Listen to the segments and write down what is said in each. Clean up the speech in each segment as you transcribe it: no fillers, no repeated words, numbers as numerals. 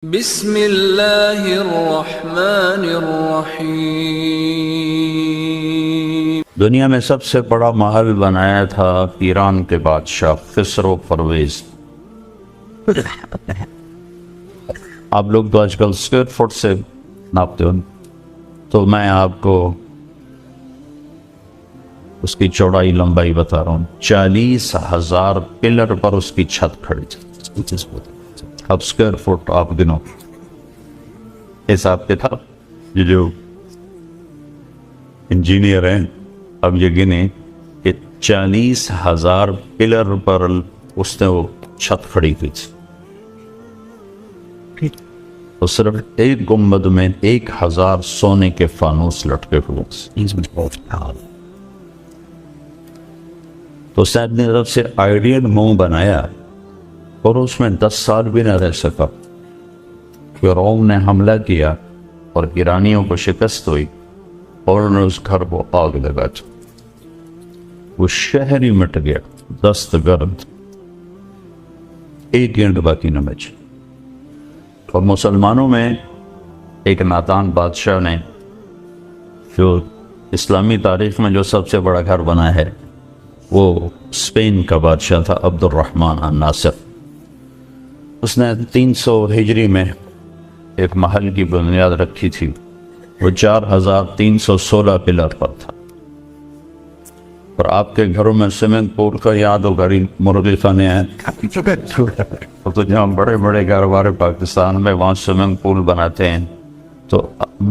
بسم اللہ الرحمن الرحیم۔ دنیا میں سب سے بڑا محل بنایا تھا ایران کے بادشاہ خسرو پرویز۔ آپ لوگ تو آج کل اسکوائر فٹ سے ناپتے ہو، تو میں آپ کو اس کی چوڑائی لمبائی بتا رہا ہوں۔ 40,000 پلر پر اس کی چھت کھڑی تھی۔ اب اسکوائر فٹ آپ گنو، حساب کتاب یہ جو انجینئر ہیں اب یہ گنے کہ 40,000 پلر پر اس نے وہ چھت کھڑی کی تھی، تو صرف ایک گنبد میں 1,000 سونے کے فانوس لٹکے ہوئے تھے۔ تو اس نے اپنی طرف سے آئیڈیل منہ بنایا اور اس میں 10 سال بھی نہ رہ سکا۔ فرعون نے حملہ کیا اور ایرانیوں کو شکست ہوئی اور انہوں نے اس گھر کو آگ لگا دی، وہ شہر ہی مٹ گیا، دست گرد، ایک اینٹ باقی نہ بچی۔ اور مسلمانوں میں ایک نادان بادشاہ نے، جو اسلامی تاریخ میں جو سب سے بڑا گھر بنا ہے، وہ اسپین کا بادشاہ تھا عبد الرحمن الناصر۔ اس نے 300 ہجری میں ایک محل کی بنیاد رکھی تھی، وہ 4,316 پلر پر تھا۔ اور آپ کے گھروں میں سوئمنگ پول کا یاد ہو، گھر مرغی خانے ہیں، تو جہاں بڑے بڑے کاروبار پاکستان میں وہاں سوئمنگ پول بناتے ہیں، تو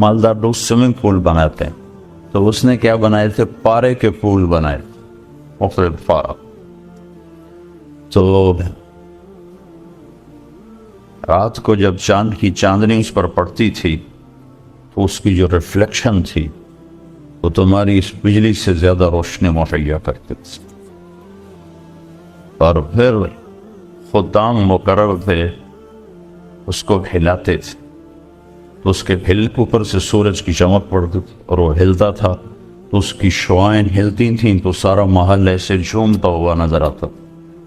مالدار لوگ سوئمنگ پول بناتے ہیں، تو اس نے کیا بنائے تھے؟ پارے کے پول بنائے، مختلف پارا۔ تو رات کو جب چاند کی چاندنی اس پر پڑتی تھی تو اس کی جو ریفلیکشن تھی وہ تمہاری اس بجلی سے زیادہ روشنی مہیا کرتی تھی۔ اور پھر خدام مقرر تھے، اس کو ہلاتے تھے، تو اس کے ہل کے اوپر سے سورج کی چمک پڑتی تھی اور وہ ہلتا تھا تو اس کی شعائیں ہلتی تھیں، تو سارا محل ایسے جھومتا ہوا نظر آتا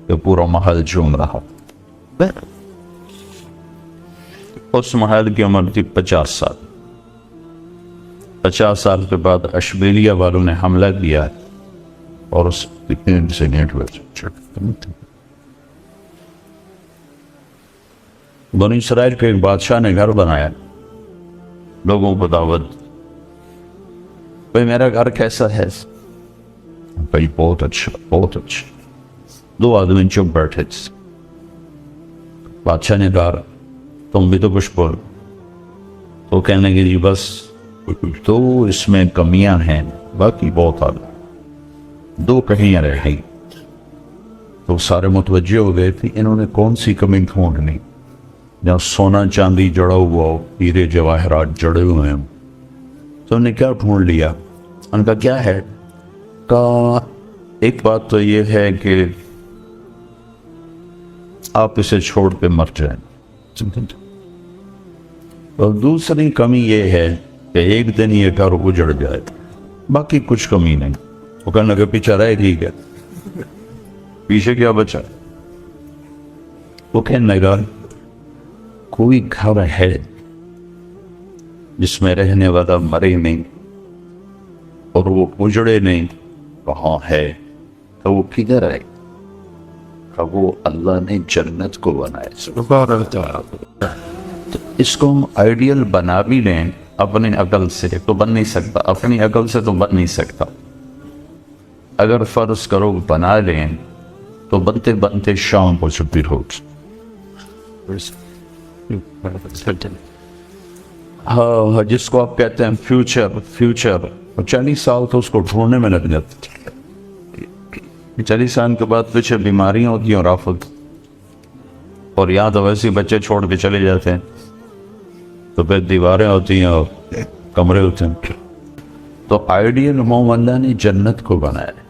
کہ پورا محل جھوم رہا۔ اس محل کی عمر تھی 50 سال۔ 50 سال کے بعد اشبیلیہ والوں نے حملہ کیا اور اس سے بنی اسرائیل کے ایک بادشاہ نے گھر بنایا، لوگوں کو دعوت، بھئی میرا گھر کیسا ہے؟ بھئی بہت اچھا، بہت اچھا۔ 2 آدمی چپ بیٹھے تھے۔ بادشاہ نے کہا تم بھی تو کچھ بول، تو کہنے لگے جی بس تو اس میں کمیاں ہیں، باقی بہت آگے 2 کمیاں رہ گئی۔ تو سارے متوجہ ہو گئے تھے انہوں نے کون سی کمی ڈھونڈنی، جہاں سونا چاندی جڑا ہوا ہو، ہیرے جواہرات جڑے ہوئے ہیں، تو انہوں نے کیا ڈھونڈ لیا؟ ان کا کیا ہے؟ کہا ایک بات تو یہ ہے کہ آپ اسے چھوڑ کے مر جائیں، اور دوسری کمی یہ ہے کہ ایک دن یہ گھر اجڑ جائے، باقی کچھ کمی نہیں۔ وہ کہنے لگے پیچھے رہ ٹھیک ہے، پیچھے کیا بچا؟ وہ کہنے لگا کوئی گھر ہے جس میں رہنے والا مرے نہیں اور وہ اجڑے نہیں، کہاں ہے؟ تو وہ کدھر ہے؟ کہ وہ اللہ نے جنت کو بنایا۔ تو اس کو ہم آئیڈیل بنا بھی لیں اپنی عقل سے تو بن نہیں سکتا، اپنی عقل سے تو بن نہیں سکتا۔ اگر فرض کرو بنا لیں تو بنتے بنتے شام کو چھٹی ہوگی۔ ہاں، جس کو آپ کہتے ہیں فیوچر، 40 سال تو اس کو ڈھونڈنے میں لگ جاتے، 40 سال کے بعد پیچھے بیماریاں ہوتی ہیں اور آفت، اور یہاں تو ویسے بچے چھوڑ کے چلے جاتے ہیں، تو پھر دیواریں ہوتی ہیں اور کمرے ہوتے ہیں۔ تو آئیڈیل ہوم اللہ نے جنت کو بنایا ہے۔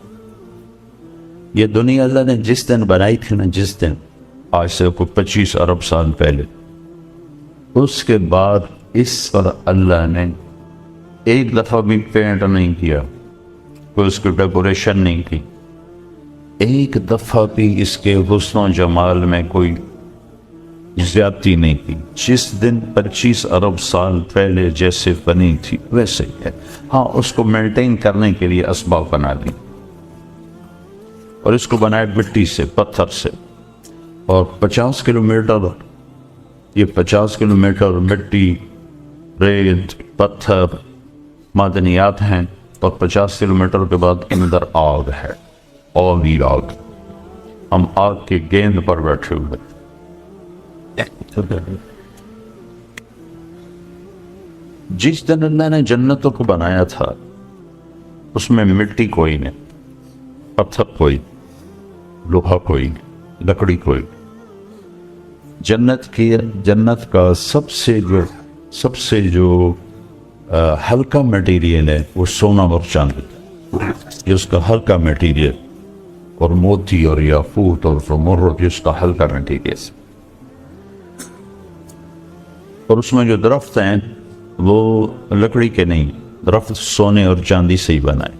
یہ دنیا اللہ نے جس دن بنائی تھی نا، جس دن آج سے کوئی 25 ارب سال پہلے، اس کے بعد اس پر اللہ نے ایک دفعہ بھی پینٹ نہیں کیا، کوئی اس کی ڈیکوریشن نہیں کی، ایک دفعہ بھی اس کے حسن و جمال میں کوئی زیادتی نہیں کی. جس دن 25 ارب سال پہلے جیسے بنی تھی ویسے ہی ہے. ہاں اس کو مینٹین کرنے کے لیے اسباب بنا دی, اور اس کو بنایا مٹی سے, پتھر سے, اور 50 کلومیٹر, یہ 50 کلومیٹر مٹی, ریت, پتھر, معدنیات ہیں, اور 50 کلومیٹر کے بعد اندر آگ ہے, آگ ہی آگ. ہم آگ کے گیند پر بیٹھے ہوئے. جس دن اللہ نے جنتوں کو بنایا تھا اس میں مٹی کوئی نہیں, پتھر کوئی, لوہا کوئی, لکڑی کوئی. جنت کا سب سے جو ہلکا میٹیریل ہے وہ سونا اور چاندی. یہ اس کا ہلکا میٹیریل, اور موتی اور یاقوت اور زمرد اس کا ہلکا میٹیریل. اور اس میں جو درخت ہیں وہ لکڑی کے نہیں, درخت سونے اور چاندی سے ہی بنائے.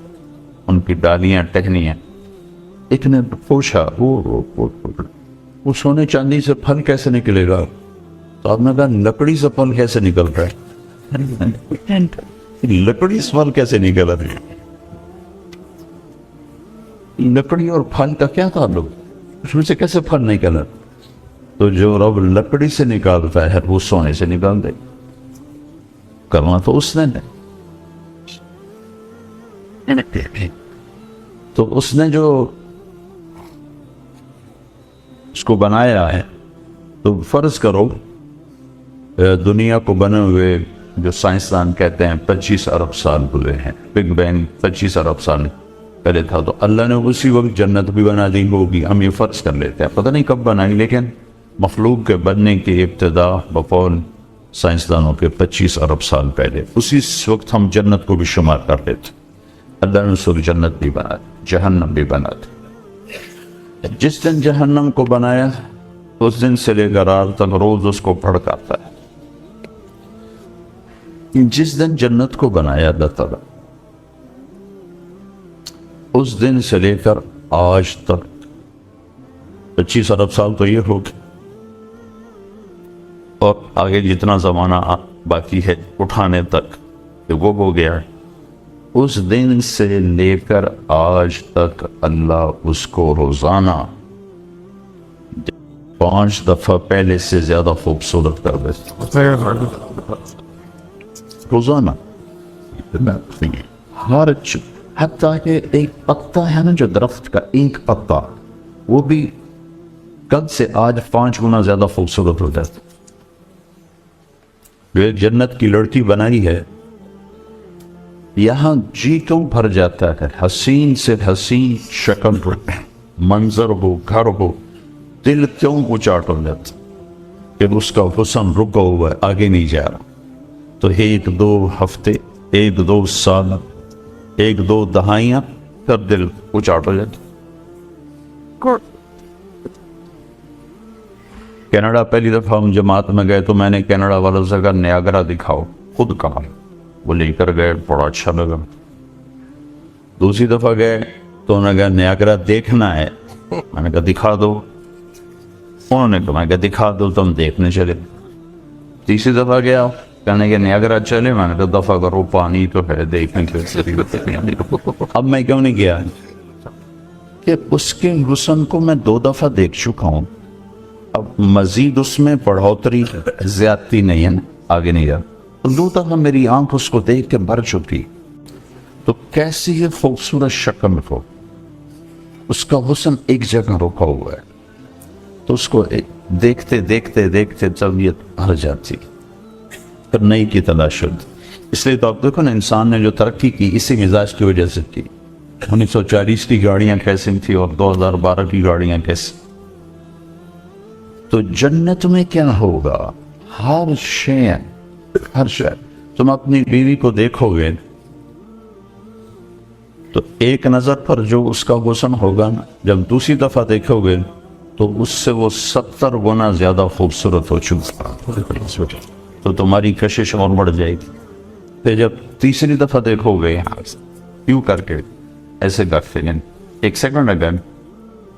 ان کی ڈالیاں, ٹہنیاں. ایک نے پوچھا وہ سونے چاندی سے پھل کیسے نکلے گا؟ تو آپ نے کہا لکڑی سے پھل کیسے نکل رہا ہے؟ لکڑی سے پھل کیسے نکل رہا ہے؟ لکڑی اور پھل کا کیا تعلق؟ اس میں سے کیسے پھل نکل رہا؟ تو جو رب لکڑی سے نکالتا ہے وہ سونے سے نکال دے. کرنا تو اس نے نہیں. تو اس نے جو اس کو بنایا ہے, تو فرض کرو دنیا کو بنے ہوئے جو سائنسدان کہتے ہیں 25 ارب سال ہوئے ہیں, بگ بینگ 25 ارب سال پہلے تھا, تو اللہ نے اسی وقت جنت بھی بنا دی ہوگی. ہم یہ فرض کر لیتے ہیں, پتہ نہیں کب بنائی, لیکن مخلوق کے بننے کی ابتدا بقول سائنسدانوں کے 25 ارب سال پہلے, اسی وقت ہم جنت کو بھی شمار کر لیتے. اللہ نے سب جنت بھی بنا دی, جہنم بھی بنا دی. جس دن جہنم کو بنایا اس دن سے لے کر آج تک روز اس کو بھڑکاتا ہے. جس دن جنت کو بنایا اللہ تعالیٰ, اس دن سے لے کر آج تک 25 ارب سال تو یہ ہو گئے, اور آگے جتنا زمانہ باقی ہے اٹھانے تک کہ وہ ہو گیا. اس دن سے لے کر آج تک اللہ اس کو روزانہ 5 دفعہ پہلے سے زیادہ خوبصورت کر دیتا. روزانہ ہر حتیٰ کہ ایک پتا ہے نا, جو درخت کا ایک پتا, وہ بھی کل سے آج 5 گنا زیادہ خوبصورت ہو جاتا. جو ایک جنت کی لڑکی بنائی ہے, یہاں جی کیوں بھر جاتا ہے, حسین سے حسین شکل ہو, منظر ہو, گھر ہو, دل کیوں اچاٹ ہو جاتا کہ اس کا حسن رکا ہوا ہے, آگے نہیں جا رہا. تو 1-2 ہفتے, 1-2 سال, 1-2 دہائیاں, پھر دل اچاٹ ہو جاتا. کینیڈا پہلی دفعہ ہم جماعت میں گئے تو میں نے کینیڈا والوں سے کہا نیاگرا دکھاؤ, خود کہا. وہ لے کر گئے, بڑا اچھا لگا. دوسری دفعہ گئے تو انہوں نے کہا نیاگرا دیکھنا ہے. میں نے کہا دکھا دو. انہوں نے کہا, میں کہا دکھا دو, تو ہم دیکھنے چلے. تیسری دفعہ گیا, کہنے کہ نیاگرا چلے. میں نے کہا دفعہ کرو, پانی تو ہے دیکھنے کے. اب میں کیوں نہیں گیا کہ اس کے حسن کو میں 2 دفعہ دیکھ چکا ہوں, اب مزید اس میں بڑھوتری زیادتی نہیں ہے, آگے نہیں جا. 2 دفعہ میری آنکھ اس کو دیکھ کے بھر چکی, تو کیسی یہ خوبصورت شکل ہو, اس کا حسن ایک جگہ رکا ہوا ہے, تو اس کو دیکھتے دیکھتے دیکھتے طبیعت بھر جاتی, پھر نئی کی تلاش ہوتی. اس لیے تو آپ دیکھو نا, انسان نے جو ترقی کی اسی مزاج کی وجہ سے کی. 1940 کی گاڑیاں کیسی تھی اور 2012 کی گاڑیاں کیسی. تو جنت میں کیا ہوگا, ہر شے تم اپنی بیوی کو دیکھو گے تو ایک نظر پر جو اس کا حسن ہوگا نا, جب دوسری دفعہ دیکھو گے تو اس سے وہ 70 گنا زیادہ خوبصورت ہو چکا, تو تمہاری کشش اور بڑھ جائے گی. پھر جب تیسری دفعہ دیکھو گے کیوں کر کے ایسے کرتے ہیں, 1 سیکنڈ اگر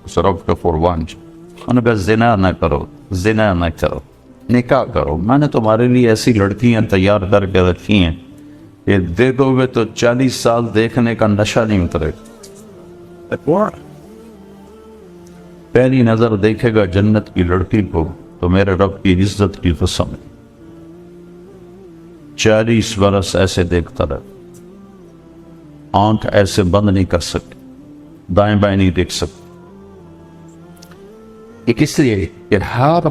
سرف کا فور وانچ, انہوں نے کہا زنا نہ کرو, زنا نہ کرو. نکاح کرو، میں نے تمہارے لیے ایسی لڑکیاں تیار کر کے رکھی ہیں کہ دیکھو گے تو 40 سال دیکھنے کا نشہ نہیں اترے گا۔ پہلی نظر دیکھے گا جنت کی لڑکی کو تو میرے رب کی عزت کی قسم 40 برس ایسے دیکھتا رہے، آنکھ ایسے بند نہیں کر سکتے، دائیں بائیں نہیں دیکھ سکتے۔ ایک اس لیے کہ ہر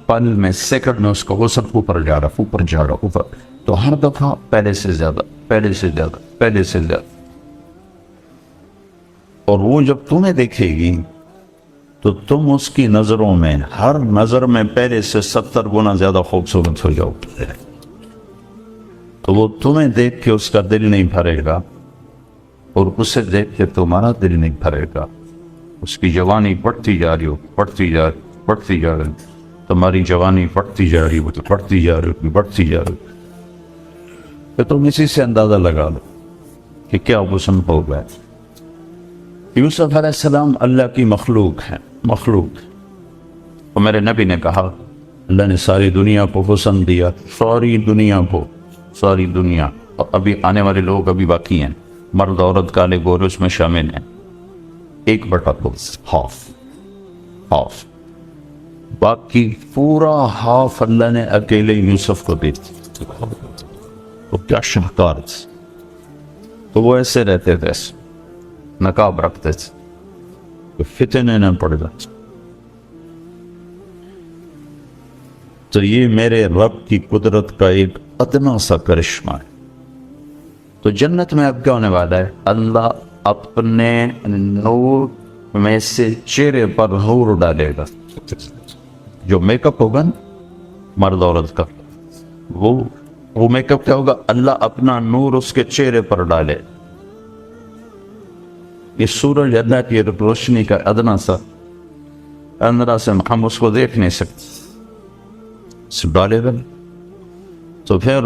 پل میں سیکنڈ میں اس کا حسن اوپر جا رہا اوپر، تو ہر دفعہ پہلے سے زیادہ پہلے سے زیادہ پہلے سے زیادہ۔ اور وہ جب تمہیں دیکھے گی تو تم اس کی نظروں میں ہر نظر میں پہلے سے 70 گنا زیادہ خوبصورت ہو جاؤ، تو وہ تمہیں دیکھ کے اس کا دل نہیں بھرے گا اور اسے دیکھ کے تمہارا دل نہیں بھرے گا۔ اس کی جوانی بڑھتی جا رہی ہو، بڑھتی جا رہی، تمہاری جوانی بڑھتی جا رہی ہو، بڑھتی جا رہی تو تم اسی سے اندازہ لگا لو کہ کیا حسن ہو گیا۔ یوسف علیہ السلام اللہ کی مخلوق ہے، مخلوق۔ اور میرے نبی نے کہا اللہ نے ساری دنیا کو حسن دیا، ساری دنیا کو، ساری دنیا، اور ابھی آنے والے لوگ ابھی باقی ہیں، مرد عورت کالے گورے اس میں شامل ہیں، 1/2، ہاف، باقی پورا ہاف اللہ نے اکیلے یوسف کو دے دیا۔ تو کیا شاہکار تھے، تو وہ ایسے رہتے تھے، نقاب رکھتے تھے تو فتنے نہ پڑ جاتے۔ تو یہ میرے رب کی قدرت کا ایک ادنا سا کرشمہ ہے۔ تو جنت میں اب کیا ہونے والا ہے؟ اللہ اپنے نور میں سے چہرے پر نور ڈالے گا۔ جو میک اپ ہوگا نا مرد عورت کا، وہ میک اپ کیا ہوگا؟ اللہ اپنا نور اس کے چہرے پر ڈالے۔ یہ سورج اللہ کی روشنی کا ادنا سا اندرا سے ہم اس کو دیکھ نہیں سکتے، صرف ڈالے گا۔ تو پھر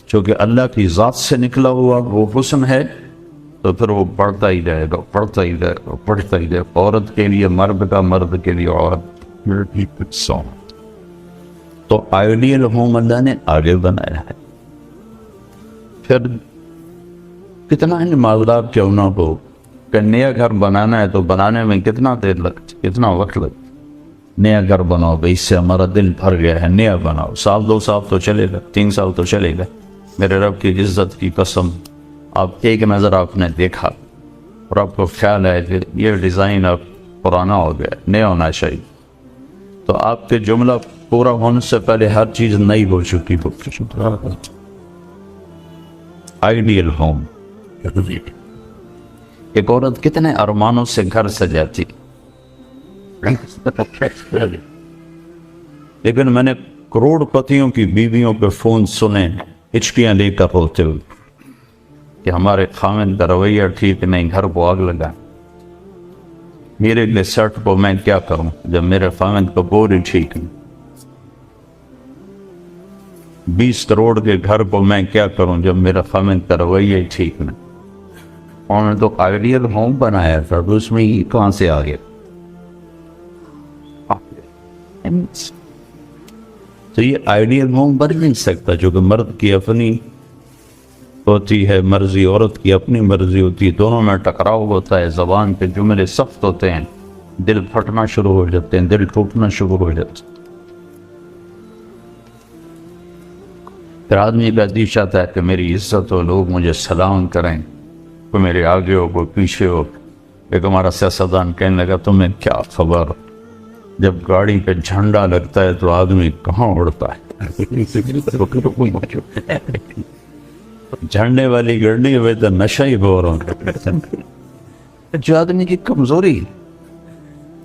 چونکہ اللہ کی ذات سے نکلا ہوا وہ حسن ہے تو پھر وہ بڑھتا ہی جائے گا، بڑھتا ہی جائے گا، بڑھتا ہی جائے گا۔ عورت کے لیے مرد کا، مرد کے لیے عورت۔ تو آئیڈیل ہوم اللہ نے آگے بنایا ہے۔ پھر کتنا ہی مالدار کیوں نہ ہو کہ نیا گھر بنانا ہے تو بنانے میں کتنا دیر لگتی، کتنا وقت لگتا۔ نیا گھر بناؤ بھائی، اس سے ہمارا دل بھر گیا ہے، نیا بناؤ، 1-2 سال تو چلے گا، 3 سال تو چلے گا۔ میرے رب کی عزت کی قسم، آپ ایک نظر آپ نے دیکھا اور آپ کو خیال ہے کہ یہ ڈیزائن اب پرانا ہو گیا، نیا ہونا چاہیے، تو آپ کے جملہ پورا ہونے سے پہلے ہر چیز نئی ہو چکی ہو۔ Ideal home. ایک عورت کتنے ارمانوں سے گھر سجاتی، لیکن میں نے کروڑ پتیوں کی بیویوں پہ فون سنے ہچکیاں لے کر روتے ہوئے کہ ہمارے خاوند کا رویہ ٹھیک نہیں، گھر کو آگ لگا، میرے لیے سرٹ کو میں کیا کروں جب میرے خاوند کا بور ہی ٹھیک نہیں، 20 کروڑ کے گھر کو میں کیا کروں جب میرا خاوند کا رویہ ہی ٹھیک نہیں۔ انہوں نے تو آئیڈیل ہوم بنایا تھا، تو اس میں ہی کہاں سے آ گیا؟ تو یہ آئیڈیل ہوم بن نہیں سکتا، جو کہ مرد کی اپنی ہوتی ہے مرضی، عورت کی اپنی مرضی ہوتی ہے، دونوں میں ٹکراؤ ہوتا ہے، زبان پہ جملے سخت ہوتے ہیں، دل پھٹنا شروع ہو جاتے ہیں، دل ٹوٹنا شروع ہو جاتے ہیں۔ پھر آدمی کا دل چاہتا ہے کہ میری عزت ہو، لوگ مجھے سلام کریں، کوئی میرے آگے ہو، کوئی پیچھے ہو۔ ایک ہمارا سیاستدان کہنے لگا تمہیں کیا خبر، جب گاڑی پہ جھنڈا لگتا ہے تو آدمی کہاں اڑتا ہے، جھنڈے والی گاڑی ہوئے تو نشہ ہی بور ہوتا ہے، جو آدمی کی کمزوری۔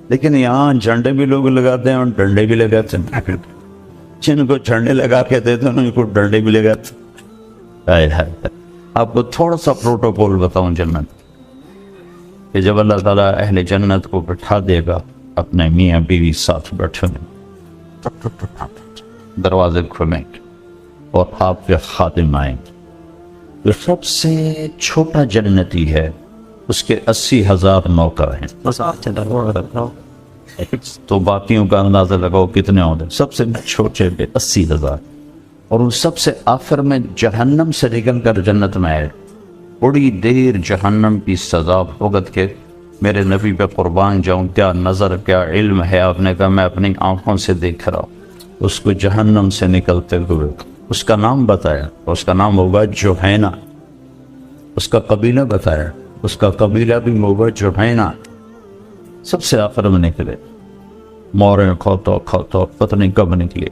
لیکن یہاں جھنڈے بھی لوگ لگاتے ہیں اور ڈنڈے بھی لگاتے ہیں، جن کو جھنڈے لگا کے دیتے ہیں ان کو ڈنڈے بھی لگاتے ہیں۔ آپ کو تھوڑا سا پروٹوکول بتاؤں جنت کہ جب اللہ تعالیٰ اہل جنت کو بٹھا دے گا، اپنے میاں بیوی ساتھ بیٹھے دروازے کھلیں گے اور آپ کے خادم آئیں گے۔ جو سب سے چھوٹا جنتی ہے اس کے 80,000 نوکر ہیں، تو باقیوں کا اندازہ لگاؤ کتنے ہوتے. سب سے چھوٹے پہ 80,000. اور وہ سب سے آخر میں جہنم سے نکل کر جنت میں آئے. بڑی دیر جہنم کی سزا بھگت کے میرے نبی پہ قربان جاؤں، کیا نظر کیا علم ہے. آپ نے کہا میں اپنی آنکھوں سے دیکھ رہا ہوں اس کو جہنم سے نکلتے ہوئے. اس کا نام بتایا، اس کا نام ہوگا جوہینہ. اس کا قبیلہ بتایا، اس کا قبیلہ بھی ہوگا جوہینہ. سب سے آخر میں نکلے، موریں کھوتا پتہ نہیں کب نکلے.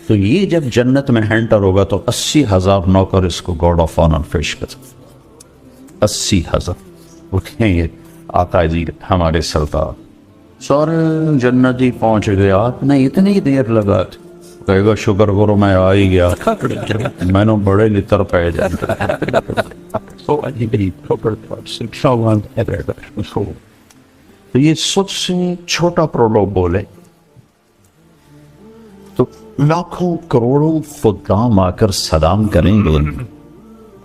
تو یہ جب جنت میں ہینٹر ہوگا تو 80,000 نوکر اس کو گارڈ آف آنر پیش کر. 80,000 اٹھیں یہ آقا جی ہمارے سرکار سارے جنتی پہنچ گئے. آپ نے اتنی دیر لگا، کہے گا شکر کرو میں آ ہی گیا، میں نے بڑے لطر پہ جائے. تو یہ سب سے چھوٹا پرولوگ بولے تو لاکھوں کروڑوں خدام آ کر سلام کریں گے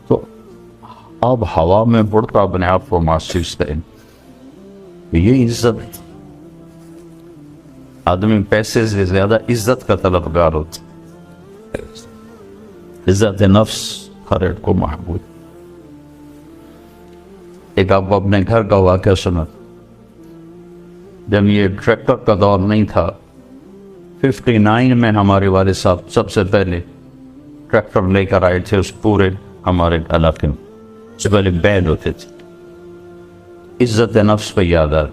تو اب ہوا میں بڑھتا اپنے آپ کو محسوس کریں. یہ عزت، آدمی پیسے سے زیادہ عزت کا طلبگار ہوتا. عزت نفس ہر ایک کو محبوب. ایک آپ اپنے گھر کا واقعہ سنا. جب یہ ٹریکٹر کا دور نہیں تھا، 59 میں ہمارے والد صاحب سب سے پہلے ٹریکٹر لے کر آئے تھے اس پورے ہمارے علاقے میں. اس سے پہلے بیل ہوتے تھے. عزت نفس پہ یاد آ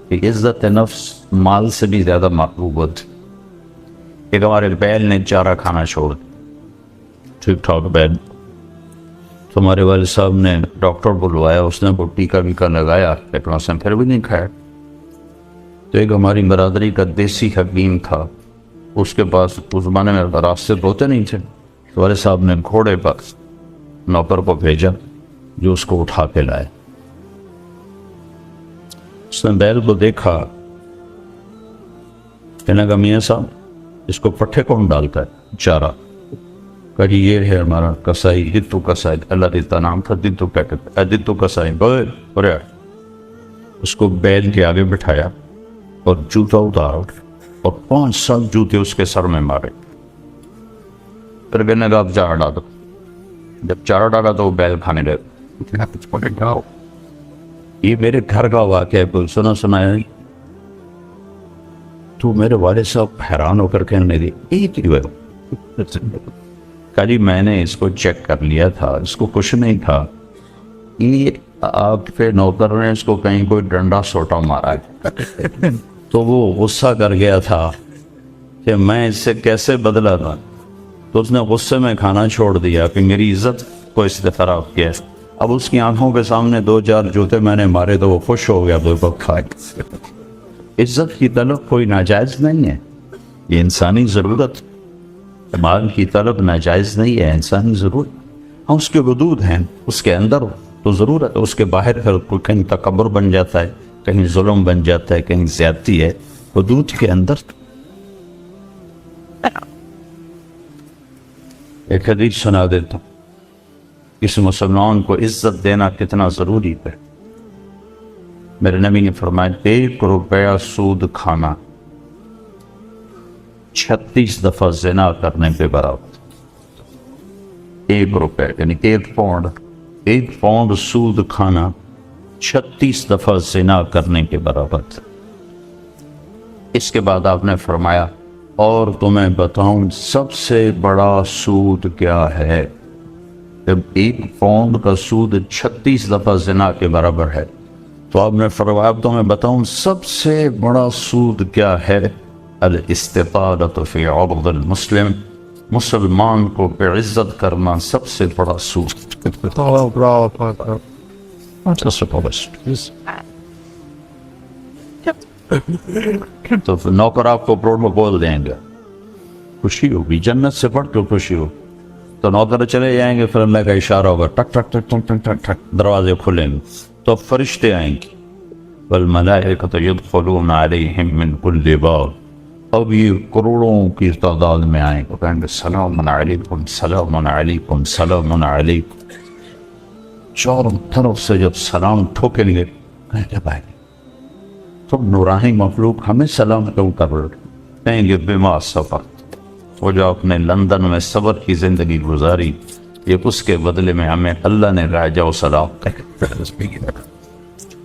کہ عزت نفس مال سے بھی زیادہ محبوب ہوتی. ایک ہمارے بیل نے چارہ کھانا چھوڑ دیا، ٹھیک ٹھاک بیل. تو ہمارے والد صاحب نے ڈاکٹر بلوایا، اس نے وہ ٹیکا ویکا لگایا، لیکن اس نے پھر بھی نہیں کھایا. تو ایک ہماری برادری کا دیسی حکیم تھا، اس کے پاس اس زمانے میں راستے ہوتے نہیں تھے. تو والد صاحب نے گھوڑے پر نوکر کو بھیجا جو اس کو اٹھا کے لائے. اس نے بیل کو دیکھا، کہنے کا میاں صاحب اس کو پٹھے کون ڈالتا ہے چارہ؟ کہ یہ ہے ہمارا کسائی، دتو کسائی. اللہ دیتا نام تھا دتو. کیا کہتے ہیں دتو کسائی. بولے اس کو بیل کے آگے بٹھایا اور جوتا اتارا اور 5 جوتے اس کے سر میں مارے. پھر کہنے کا اب چارہ ڈالا. جب چارہ ڈالا تو وہ بیل کھانے لگا. یہ میرے گھر کا واقعہ ہے، کوئی سنایا نہیں. تو میرے والد صاحب حیران ہو کر کہنے لگے یہ کیوں ہے؟ کہا جی میں نے اس کو چیک کر لیا تھا، اس کو کچھ نہیں تھا. یہ آپ کے نوکر نے اس کو کہیں کوئی ڈنڈا سوٹا مارا ہے. تو وہ غصہ کر گیا تھا کہ میں اس سے کیسے بدلا تھا. تو اس نے غصے میں کھانا چھوڑ دیا کہ میری عزت کو اس نے خراب کیا. اب اس کی آنکھوں کے سامنے 2-4 جوتے میں نے مارے تو وہ خوش ہو گیا. تو کھائے. عزت کی طلب کوئی ناجائز نہیں ہے، یہ انسانی ضرورت. مال کی طلب ناجائز نہیں ہے، انسانی ضرورت. ہاں اس کے حدود ہیں، اس کے اندر تو ضرورت ہے، اس کے باہر پھر کہیں تکبر بن جاتا ہے، کہیں ظلم بن جاتا ہے، کہیں زیادتی ہے. حدود کے اندر. ایک حدیث سنا دیتا ہوں، اس مسلمان کو عزت دینا کتنا ضروری ہے. میرے نبی نے فرمایا 1 روپیہ سود کھانا 36 دفعہ زنا کرنے کے برابر. 1 روپے یعنی 1 پاؤنڈ سود کھانا 36 دفعہ زنا کرنے کے برابر. اس کے بعد آپ نے فرمایا اور تمہیں بتاؤں سب سے بڑا سود کیا ہے؟ جب 1 پاؤنڈ کا سود 36 دفعہ زنا کے برابر ہے تو آپ نے فرمایا اب تمہیں بتاؤں سب سے بڑا سود کیا ہے؟ الاستطالۃ فی عرض المسلم، مسلمان کو بے عزت کرنا سب سے بڑا سود. تو نوکر آپ کو پروڈ میں بول دیں گے، خوشی ہوگی، جنت سے بڑھ کے خوشی ہو. تو نوکر چلے جائیں گے، پھر اللہ کا اشارہ ہوگا، ٹک ٹک ٹک ٹک ٹک ٹک ٹک دروازے کھلیں گے تو فرشتے آئیں گے. والملائکۃ یدخلون علیہم من کل باب. اب یہ کروڑوں کی تعداد میں آئیں گے، کہیں گے سلام علیکم سلام علیکم سلام علیکم. چاروں طرف سے جب سلام ٹھوکیں گے کہیں گے بھائی تو نورانی مخلوق ہمیں سلام کیوں کر رہے؟ کہیں گے بما صبر، وہ جو اپنے لندن میں صبر کی زندگی گزاری، یہ اس کے بدلے میں ہمیں اللہ نے راجہ و سلام کہا۔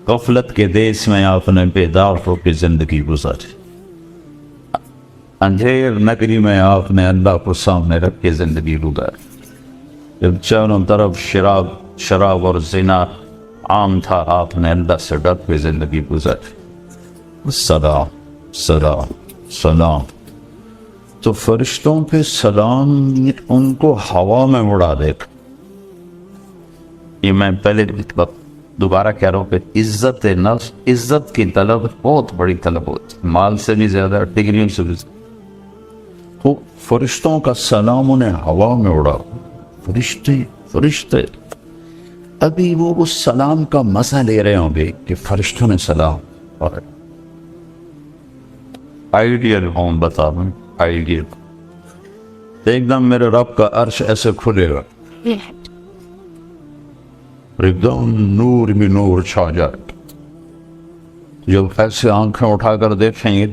غفلت کے دیس میں آپ نے بیدار ہو کے زندگی گزاری، اندھیر نگری میں آپ نے اللہ کو سامنے رکھ کے زندگی گزاری، جب چاروں طرف شراب اور زنا عام تھا، آپ نے اللہ سے ڈر کے زندگی گزاری۔ سلام سلام سلام، تو فرشتوں پہ سلام ان کو ہوا میں اڑا دے گا۔ یہ میں پہلے دوبارہ کہہ رہا ہوں کہ عزت نفس، عزت کی طلب بہت بڑی طلب ہوتی، مال سے بھی زیادہ، ڈگریوں سے بھی زیادہ۔ تو فرشتوں کا سلام انہیں ہوا میں اڑا، فرشتے ابھی وہ اس سلام کا مزہ لے رہے ہوں گے کہ فرشتوں نے سلام۔ اور آئیڈیل ہوں بتا دوں، آئیڈیل ایک دم میرے رب کا عرش ایسے کھلے گا، ایک دم نور میں نور چھا جائے، جب ایسے آنکھیں اٹھا کر دیکھیں گے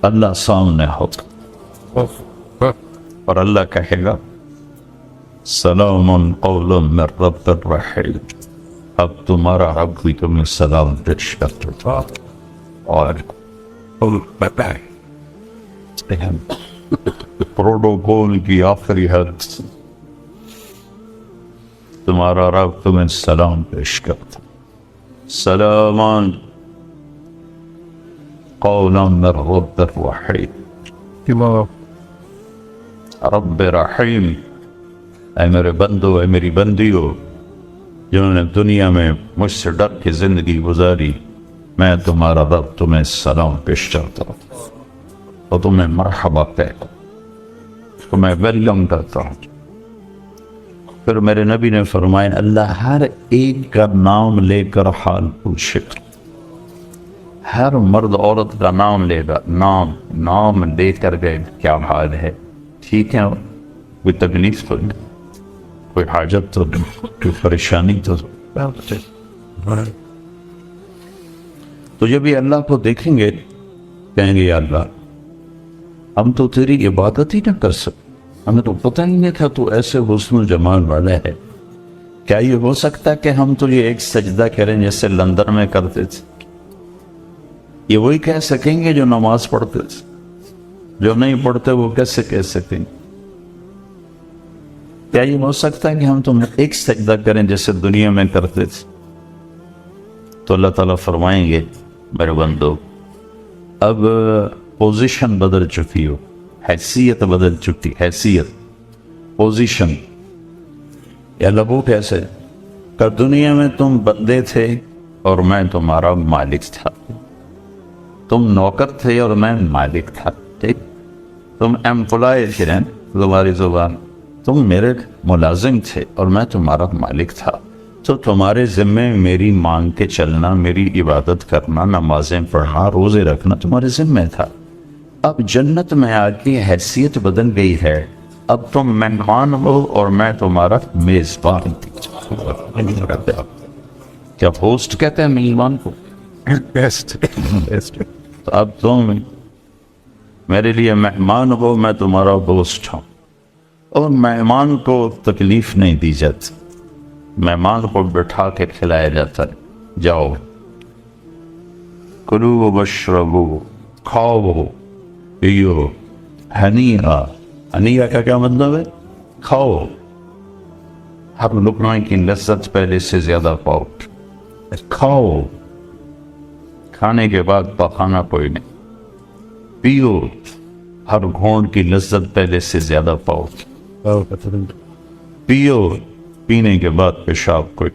اللہ سامنے ہوگا اور اللہ کہے گا سلام قولا من رب الرحیم، اب تمہارا رب بھی تمہیں سلام پیش کرتا اور پروٹوکول کی آخری حد، تمہارا رب تمہیں سلام پیش کرتا، سلامان قولا من رب الرحیم، رب رحیم، اے میرے بندو، اے میری بندیو جنہوں نے دنیا میں مجھ سے ڈر کے زندگی گزاری، میں تمہارا رب تمہیں سلام پیش کرتا ہوں اور تمہیں مرحبا کہتا ہوں، تمہیں ویلکم کرتا ہوں۔ پھر میرے نبی نے فرمایا اللہ ہر ایک کا نام لے کر حال پوچھے گا، ہر مرد عورت کا نام لے گا، نام لے کر گئے کیا حال ہے، ٹھیک ہے، کوئی تکلیف تو نہیں، کوئی حاجت تو نہیں، کوئی پریشانی تو تو جب یہ اللہ کو دیکھیں گے کہیں گے یا اللہ ہم تو تیری عبادت ہی نہ کر سکتے، ہمیں تو پتہ ہی نہیں تھا تو ایسے حسن و جمال والا ہے، کیا یہ ہو سکتا ہے کہ ہم تو یہ ایک سجدہ کریں جیسے لندن میں کرتے تھے؟ یہ وہی کہہ سکیں گے جو نماز پڑھتے تھے، جو نہیں پڑھتے وہ کیسے کہہ سکیں گے؟ کیا یہ ہو سکتا ہے کہ ہم تم ایک سجدہ کریں جیسے دنیا میں کرتے تھے؟ تو اللہ تعالیٰ فرمائیں گے میرے بندو اب پوزیشن بدل چکی ہو، حیثیت بدل چکی، حیثیت، پوزیشن۔ یا لبو کیسے کہ دنیا میں تم بندے تھے اور میں تمہارا مالک تھا، تم نوکر تھے اور میں مالک تھا، ٹھیک، تم ایمپلائی تھے، تمہاری زبان، تم میرے ملازم تھے اور میں تمہارا مالک تھا، تو تمہارے ذمے میری مانگ کے چلنا، میری عبادت کرنا، نمازیں پڑھنا، روزے رکھنا تمہارے ذمے تھا۔ اب جنت میں آ کے حیثیت بدل گئی ہے، اب تم مہمان ہو اور میں تمہارا میزبان۔ کیا ہوسٹ کہتے ہیں میزبان کو؟ تو اب تم میرے لیے مہمان ہو، میں تمہارا ہوسٹ ہوں، اور مہمان کو تکلیف نہیں دی جاتی، مہمان کو بٹھا کے کھلایا جاتا ہے، جاؤ کلو واشربو، کھاؤ پیو، ہنیئا، ہنیئا کا کیا مطلب ہے؟ کھاؤ، ہر لقمے کی لذت پہلے سے زیادہ پاؤ، کھاؤ، کھانے کے بعد پخانا کوئی نہیں، پیو، ہر گھونٹ کی لذت پہلے سے زیادہ پاؤ، پیو، پینے کے بعد پیشاب کوئی،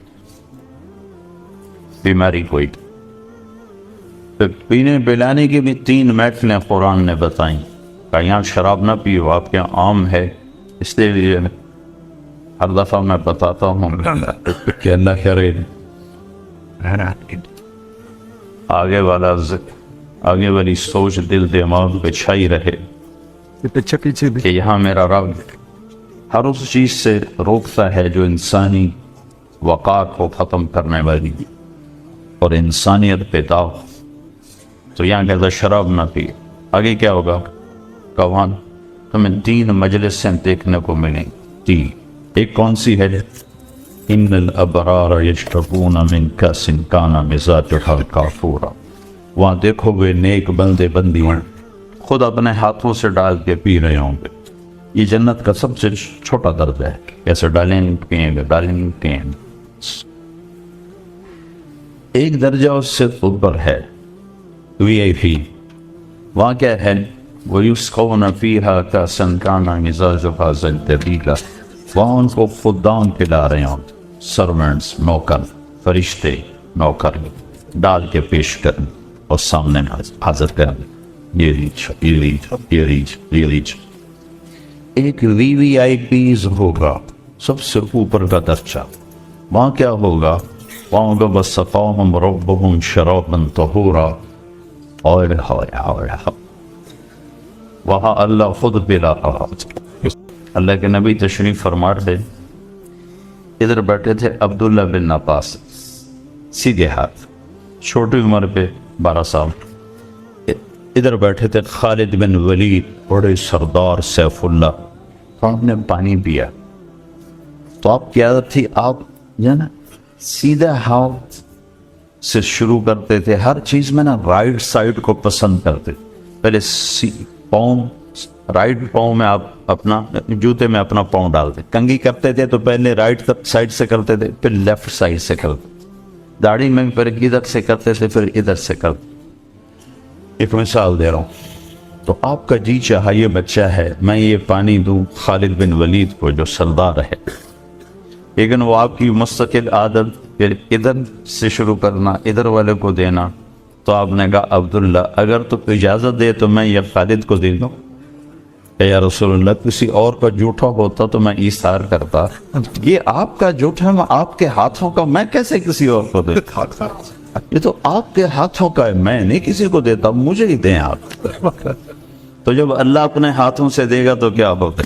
بیماری کوئی۔ پھر پینے پلانے کی بھی 3 محفلیں قرآن نے بتائیں کہ یہاں شراب نہ پیو، آپ کے یہاں عام ہے، اس لیے ہر دفعہ میں بتاتا ہوں کہ اللہ کرے آگے والی سوچ دل دماغ پہ چھائی رہے کہ یہاں میرا رب ہر اس چیز سے روکتا ہے جو انسانی وقار کو ختم کرنے والی اور انسانیت پہ داغ. تو یہاں کہتا شراب نہ پی. آگے کیا ہوگا؟ کون تمہیں 3 مجلسیں دیکھنے کو ملیں. 3. ایک کون سی ہے؟ ان الابرار یشربون من کاس کان مزاجها کافورا. وہاں دیکھو گے نیک بندے بندیاں خود اپنے ہاتھوں سے ڈال کے پی رہے ہوں گے. یہ جنت کا سب سے چھوٹا درجہ ہے. کیسے ڈالیں پیئیں گے، ڈالیں پیئیں گے. ایک درجہ اس سے اوپر ہے VIP. وہاں کیا ہے؟ وَيُسْقَوْنَ فِيهَا كَأْسًا كَانَ مِزَاجُهَا زَنْجَبِيلًا. وہاں ان کو خدام پلا رہے ہوں، سرونٹس، نوکر، فرشتے نوکر ڈال کے پیش کریں اور سامنے حاضر کریں. یہ ریچ، یہ ریچ، یہ ریچ، یہ ریچ. ایک VVIPs ہوگا، سب سے اوپر کا درجہ. وہاں کیا ہوگا؟ وہاں ہوگا وَسَقَاهُمْ رَبُّهُمْ شَرَابًا طَهُورًا. وہاں اللہ خود پلا رہا. اللہ کے نبی تشریف فرما تھے. ادھر بیٹھے تھے عبداللہ بن عباس، سیدھے ہاتھ، چھوٹی عمر پہ 12 سال. ادھر بیٹھے تھے خالد بن ولید، بڑے سردار سیف اللہ. تو آپ نے پانی پیا تو آپ کی عادت تھی، آپ جو نا سیدھا ہاتھ سے شروع کرتے تھے. ہر چیز میں نا رائٹ سائڈ کو پسند کرتے. پہلے پاؤں، رائٹ پاؤں میں آپ اپنا جوتے میں اپنا پاؤں ڈالتے. کنگھی کرتے تھے تو پہلے رائٹ سائڈ سے کرتے تھے، پھر لیفٹ سائڈ سے کرتے. داڑھی میں پھر ادھر سے کرتے تھے، پھر ادھر سے کرتے. ایک مثال دے رہا ہوں. تو آپ کا جی چاہا یہ بچہ ہے میں یہ پانی دوں خالد بن ولید کو جو سردار ہے، لیکن وہ آپ کی مستقل عادت پھر ادھر سے شروع کرنا، ادھر والے کو دینا. تو آپ نے کہا عبداللہ اگر تو اجازت دے تو میں یہ خالد کو دے دوں. کہ یا رسول اللہ کسی اور کا جھوٹا ہوتا تو میں ایثار کرتا، یہ آپ کا جھوٹا ہے، آپ کے ہاتھوں کا، میں کیسے کسی اور کو دیتا؟ یہ تو آپ کے ہاتھوں کا ہے، میں نہیں کسی کو دیتا، مجھے ہی دیں آپ. تو جب اللہ اپنے ہاتھوں سے دے گا تو کیا ہوگا؟